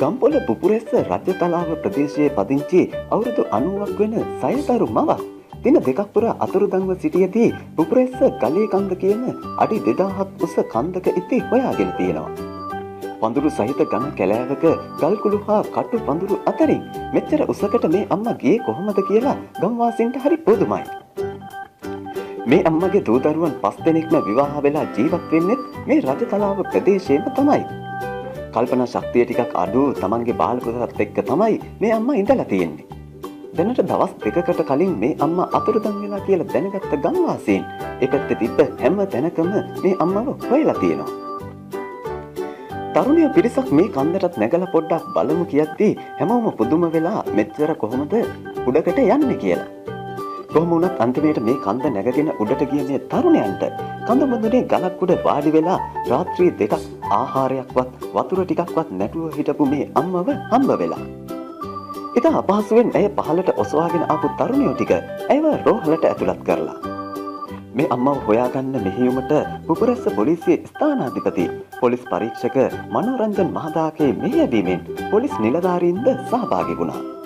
ගම්පොළ පුපුරැස්ස රජතලාව ප්‍රදේශයේ පදිංචි අවුරුදු 90ක් වෙන සයතරු මවක් දින දෙකක් පුරා අතුරුදන්ව සිටියදී පුපුරැස්ස ගලේ කන්ද කියන අඩි 2000ක් උස කන්දක ඉති හොයාගෙන තියෙනවා. පඳුරු සහිත ඝන කැලෑවක ගල්කුළු හා කටු පඳුරු අතරින් මෙච්චර උසකට මේ අම්මා ගියේ කොහොමද කියලා ගම්වාසීන්ට හරි පුදුමයි. මේ අම්මගේ දූ දරුවන් 5 දෙනෙක්ම විවාහ වෙලා ජීවත් වෙන්නේ මේ රජතලාව ප්‍රදේශයේම තමයි. කල්පනා ශක්තිය ටිකක් අඩු තමන්ගේ බාල පුතාත් එක්ක තමයි මේ අම්මා ඉඳලා තියෙන්නේ. දැනට දවස් දෙකකට කලින් මේ අම්මා අතුරුදන් වෙලා කියලා දැනගත්ත ගම්වාසීන් ඒ පැත්තේ තිබ්බ හැම තැනකම මේ අම්මව හොයලා තියෙනවා. තරුණිය පිරිසක් මේ කන්දටත් නැගලා පොඩ්ඩක් බලමු කියද්දී හැමෝම පුදුම වෙලා මෙච්චර කොහොමද උඩකට යන්නේ කියලා. කොහොම වුණත් අන්තිමේට මේ කන්ද නැගගෙන උඩට ගිය මේ තරුණයන්ට කඳ මුදුනේ ගලක් උඩ වාඩි වෙලා රාත්‍රී දෙකක් ආහාරයක්වත් වතුර ටිකක්වත් නැතුව හිටපු මේ අම්මව හම්බ වෙලා. ඉතින් අපහසුවෙන් ඇය පහළට ඔසවාගෙන ආපු තරුණියෝ ටික ඇයව රෝහලට ඇතුළත් කරලා. මේ අම්මව හොයාගන්න මෙහෙයුමට පුපුරැස්ස පොලිසියේ ස්ථානාධිපති පොලිස් පරීක්ෂක මනෝරංජන් මහදාගේ මෙහෙයවීමෙන් පොලිස් නිලධාරීන්ද සහභාගී වුණා.